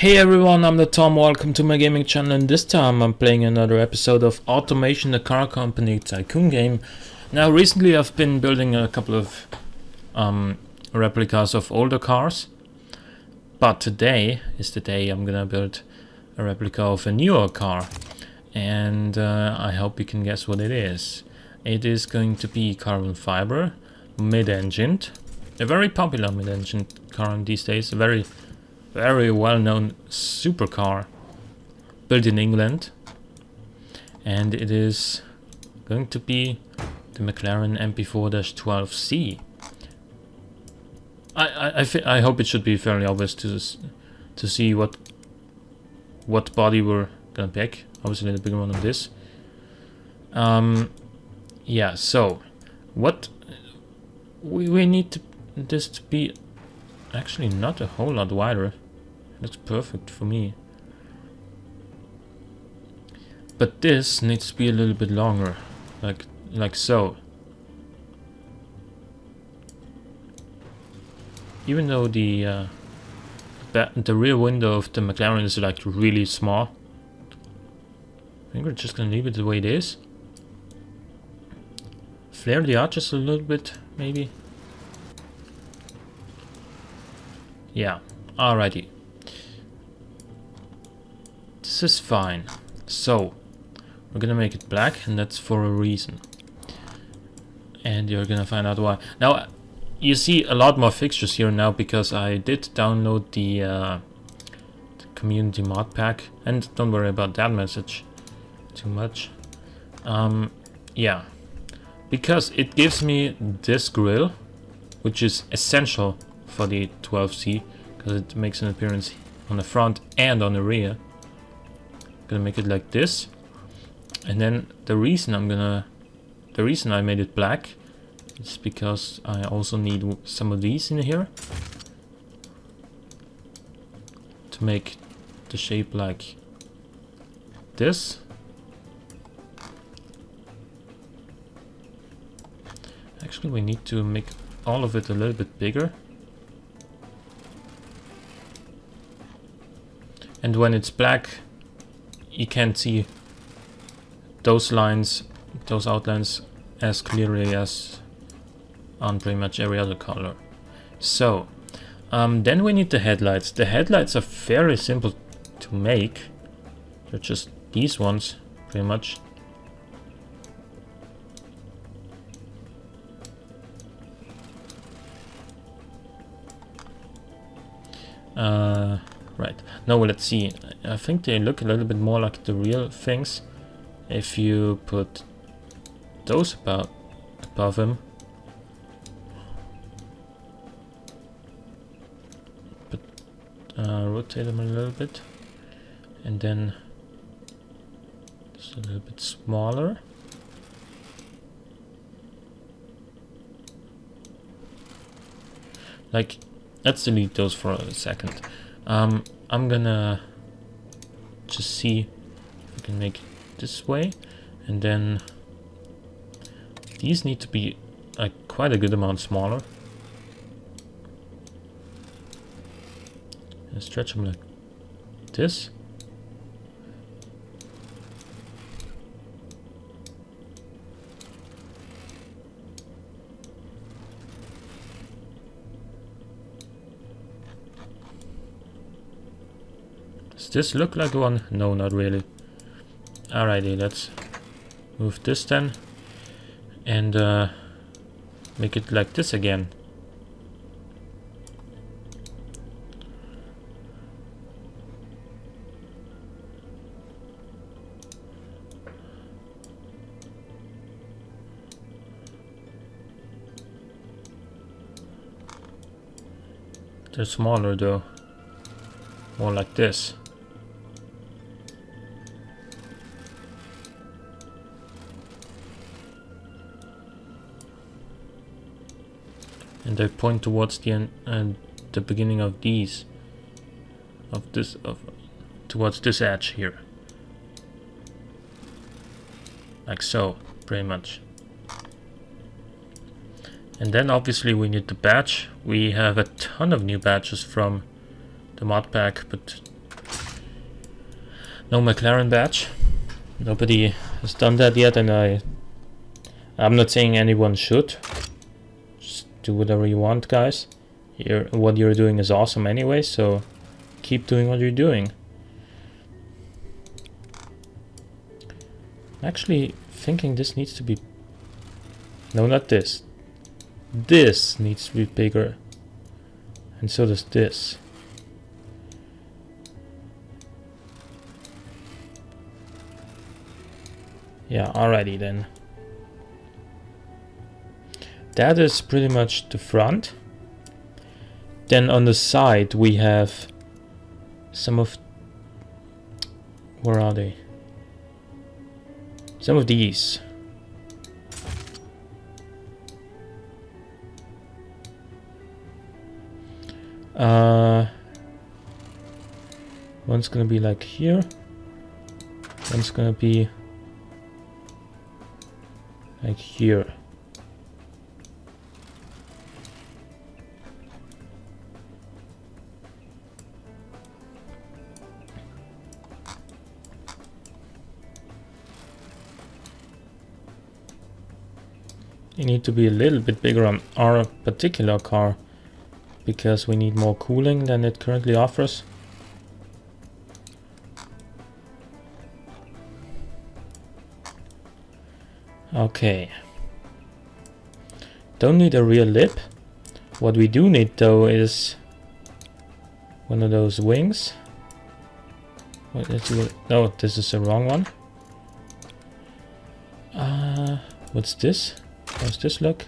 Hey everyone, I'm the Tom, welcome to my gaming channel, and this time I'm playing another episode of Automation, the car company tycoon game. Now recently I've been building a couple of replicas of older cars, but today is the day I'm gonna build a replica of a newer car, and I hope you can guess what it is. It is going to be carbon fiber, mid-engined, a very popular mid-engined car these days, a very well-known supercar built in England, and it is going to be the McLaren MP4-12C. I hope it should be fairly obvious to see what body we're gonna pick. Obviously the bigger one of this. Yeah, so what we need this to be actually not a whole lot wider. That's perfect for me. But this needs to be a little bit longer, like so. Even though the rear window of the McLaren is like really small, I think we're just gonna leave it the way it is. Flare the arches a little bit, maybe. Yeah, alrighty. This is fine. So, we're gonna make it black, and that's for a reason. And you're gonna find out why. Now, you see a lot more fixtures here now because I did download the community mod pack, and don't worry about that message too much. Yeah, because it gives me this grille, which is essential for the 12C, because it makes an appearance on the front and on the rear. Gonna make it like this, and then the reason I made it black is because I also need some of these in here to make the shape like this. Actually, we need to make all of it a little bit bigger. And when it's black, you can't see those lines, those outlines as clearly as on pretty much every other color. So, then we need the headlights. The headlights are very simple to make. They're just these ones, pretty much. Right. Now let's see. I think they look a little bit more like the real things if you put those above them. But rotate them a little bit, and then just a little bit smaller. Like, let's delete those for a second. I'm gonna just see if I can make it this way, and then these need to be like quite a good amount smaller. And stretch them like this. Does this look like one? No, not really. Alrighty, let's move this then and make it like this again. They're smaller though, more like this. And they point towards the end and the beginning of these, towards this edge here, like so, pretty much. And then obviously we need the badge. We have a ton of new badges from the mod pack, but No McLaren badge. Nobody has done that yet, and I'm not saying anyone should. Just do whatever you want, guys. What you're doing is awesome anyway, so keep doing what you're doing. I'm actually thinking this needs to be... No, not this. This needs to be bigger. And so does this. Yeah, alrighty then. That is pretty much the front. Then on the side we have some of... Where are they? Some of these. One's gonna be like here. One's gonna be like here. You need to be a little bit bigger on our particular car because we need more cooling than it currently offers. Okay. Don't need a rear lip. What we do need though is one of those wings. What is it? No, this is the wrong one. What's this? How's this look?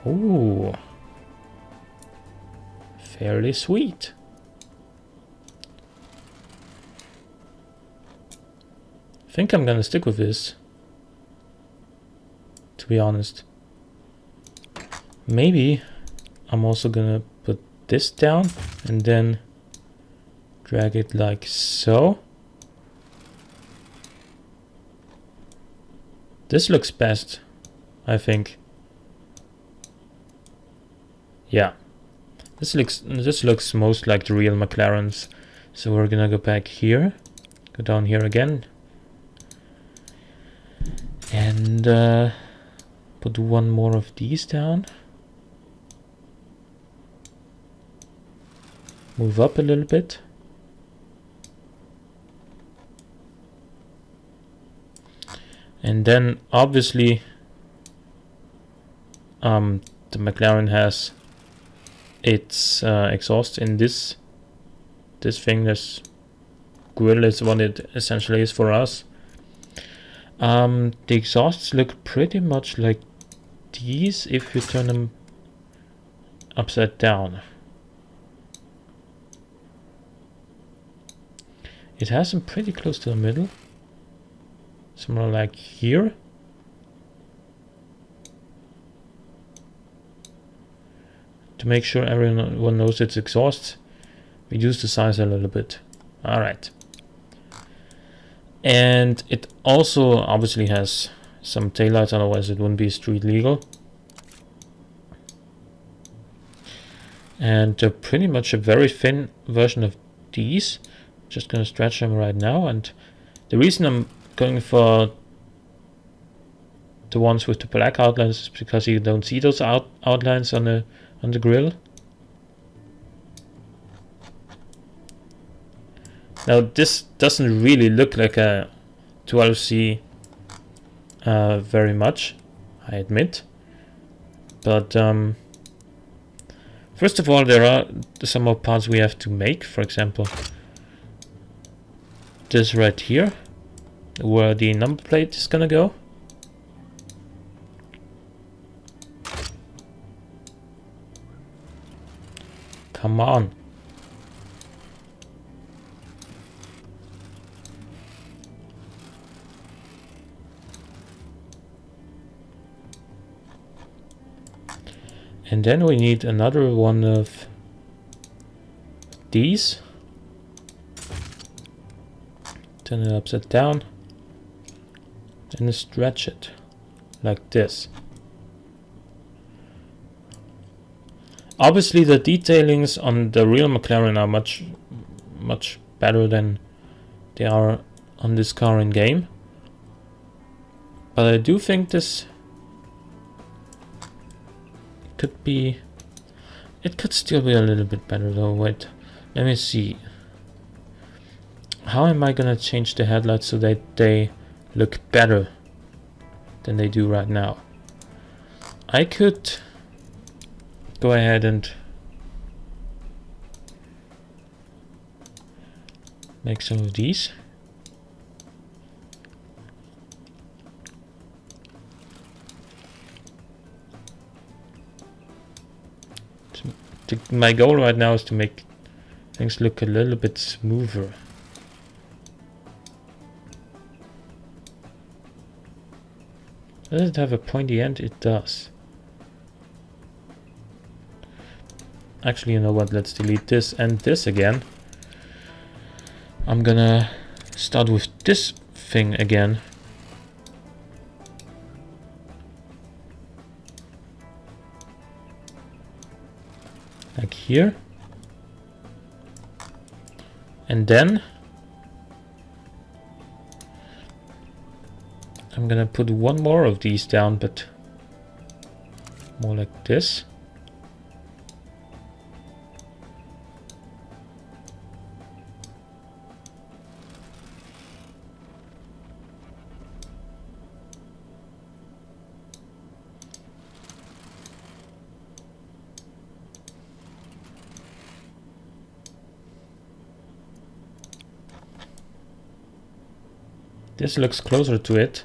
Ooh. Fairly sweet. I think I'm gonna stick with this, to be honest. Maybe I'm also gonna put this down and then drag it like so. This looks best, I think. Yeah. This looks most like the real McLarens. So we're gonna go back here, go down here again, and put one more of these down. Move up a little bit. And then obviously the McLaren has its exhaust in this thing. This grill is what it essentially is for us. The exhausts look pretty much like these if you turn them upside down. It has them pretty close to the middle, somewhere like here. To make sure everyone knows its exhaust, reduce the size a little bit. Alright. And it also obviously has some taillights, otherwise it wouldn't be street legal. And pretty much a very thin version of these. Just gonna stretch them right now, and the reason I'm going for the ones with the black outlines is because you don't see those outlines on the grill. Now this doesn't really look like a 12C very much, I admit, but first of all, there are some more parts we have to make. For example, this right here, where the number plate is gonna go. Come on. And then we need another one of these. Turn it upside down. Then stretch it like this. Obviously the detailings on the real McLaren are much better than they are on this car in game. But I do think this could be... It could still be a little bit better though. Wait, let me see. How am I gonna change the headlights so that they look better than they do right now? I could go ahead and make some of these. My goal right now is to make things look a little bit smoother. Does it have a pointy end? It does. Actually, you know what? Let's delete this and this again. I'm gonna start with this thing again. Like here. And then I'm gonna put one more of these down, but more like this. This looks closer to it,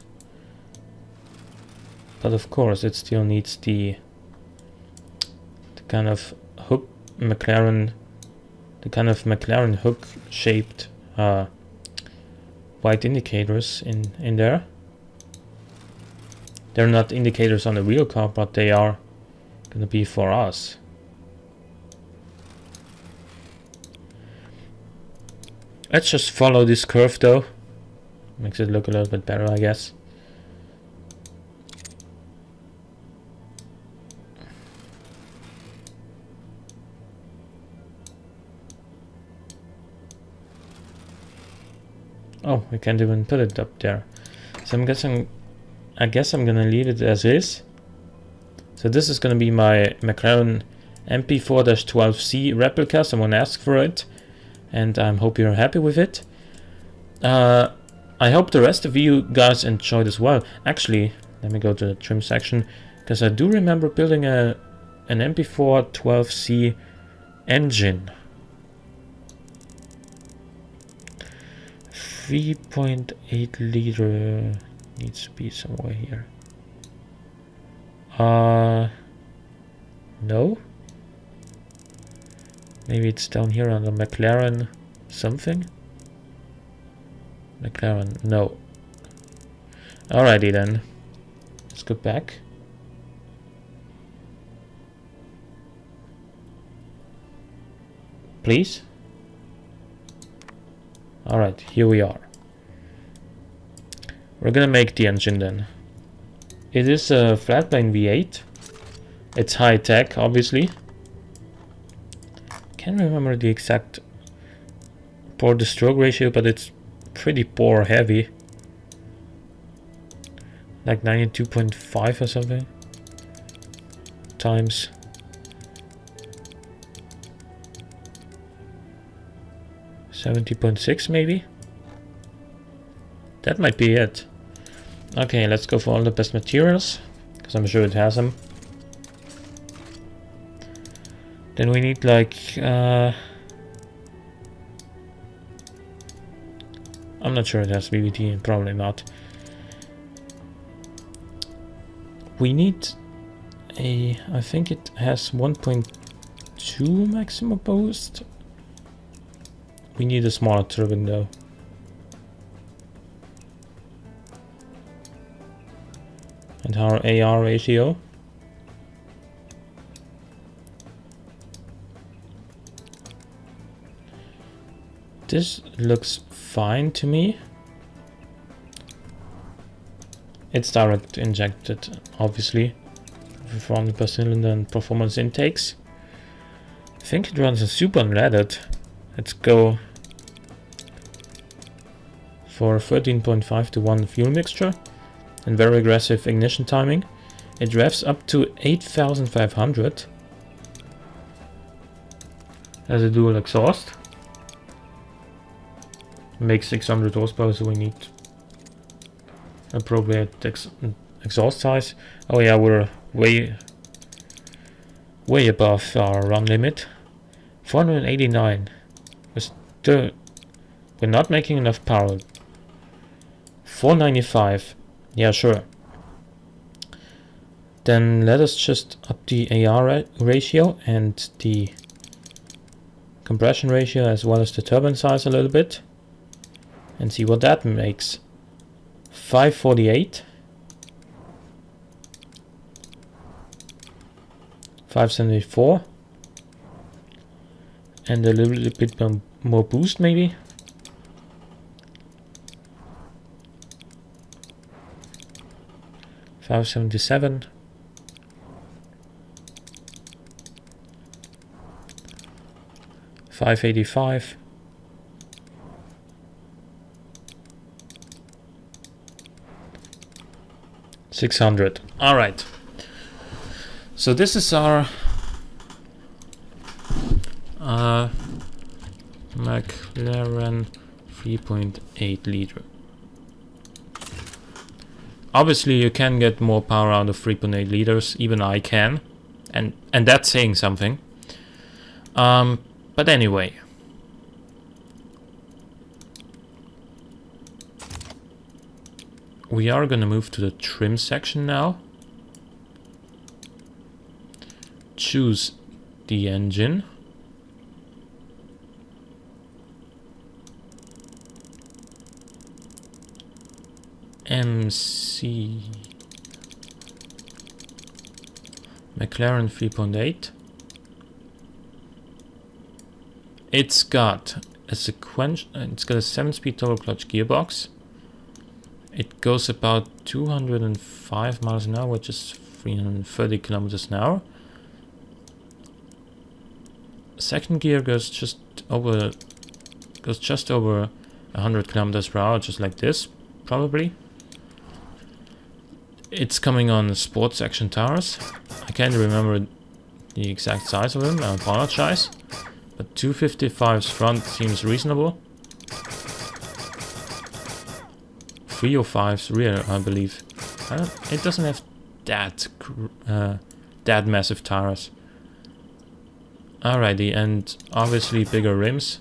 but of course it still needs the kind of hook McLaren, the kind of McLaren hook shaped white indicators in there. They're not indicators on the real car, but they are gonna be for us. Let's just follow this curve though. Makes it look a little bit better, I guess. Oh, we can't even put it up there. So I guess I'm gonna leave it as is. So this is gonna be my McLaren MP4-12C replica. Someone asked for it, and I hope you're happy with it. I hope the rest of you guys enjoyed as well. Actually, let me go to the trim section, because I do remember building an MP4-12C engine. 3.8 liter needs to be somewhere here. No? Maybe it's down here on the McLaren something? McLaren, no. Alrighty then. Let's go back. Please? Alright, here we are. We're gonna make the engine then. It is a flatplane V8. It's high tech, obviously. Can't remember the exact bore to stroke ratio, but it's pretty bore heavy. Like 92.5 or something. Times .6 maybe. That might be it. Okay, let's go for all the best materials, because I'm sure it has them. Then we need like I'm not sure it has VVT, probably not. We need a, I think it has 1.2 maximum boost. We need a smaller turbine though. And our AR ratio. This looks fine to me. It's direct injected, obviously, with 400 per cylinder and performance intakes. I think it runs a super unleaded. Let's go for 13.5 to 1 fuel mixture and very aggressive ignition timing. It revs up to 8,500. Has a dual exhaust. Makes 600 horsepower, so we need appropriate exhaust size. Oh yeah, we're way above our run limit. 489. We're not making enough power. 495. Yeah, sure. Then let us just up the AR ratio and the compression ratio as well as the turbine size a little bit and see what that makes. 548, 574, and a little bit more boost maybe. $577. $585. $600. All right. So this is our McLaren 3.8 liter. Obviously, you can get more power out of 3.8 liters. Even I can, and that's saying something. But anyway, we are gonna move to the trim section now. Choose the engine. MC McLaren 3.8. It's got a 7-speed double clutch gearbox. It goes about 205 miles an hour, which is 330 kilometers an hour. Second gear goes just over 100 kilometers per hour, just like this, probably. It's coming on sport section tires. I can't remember the exact size of them, I apologize. But 255's front seems reasonable. 305's rear, I believe. It doesn't have that massive tires. Alrighty, and obviously bigger rims,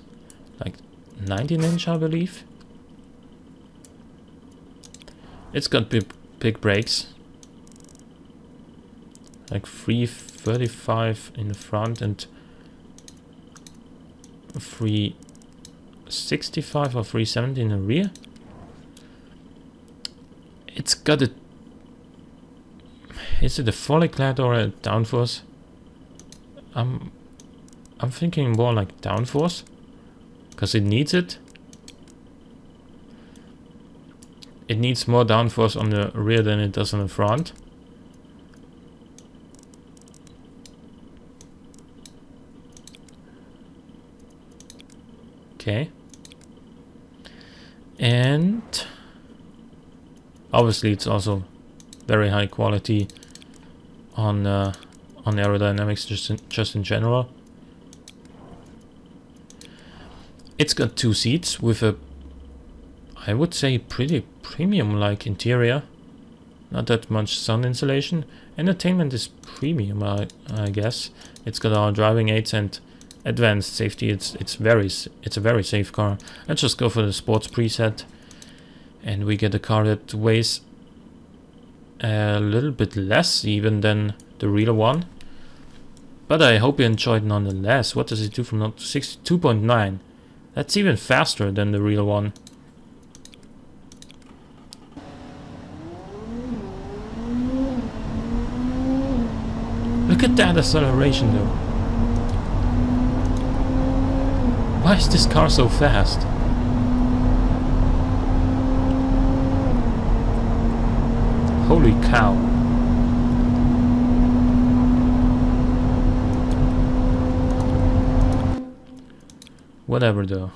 like 19-inch, I believe. It's got big brakes, like 335 in the front and 365 or 370 in the rear. It's got a... Is it a fully clad or a downforce? I'm thinking more like downforce, because it needs it. It needs more downforce on the rear than it does on the front. Okay. And obviously it's also very high quality on aerodynamics just in general. It's got 2 seats with a, I would say, pretty premium-like interior. Not that much sun insulation. Entertainment is premium, I guess. It's got our driving aids and advanced safety. It's a very safe car. Let's just go for the sports preset, and we get a car that weighs a little bit less even than the real one. But I hope you enjoyed nonetheless. What does it do from 0 to 60? 2.9. That's even faster than the real one. Look at that acceleration though. Why is this car so fast? Holy cow. Whatever though.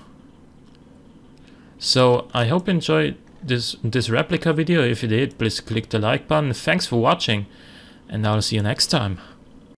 So I hope you enjoyed this replica video. If you did, please click the like button. Thanks for watching, and I'll see you next time.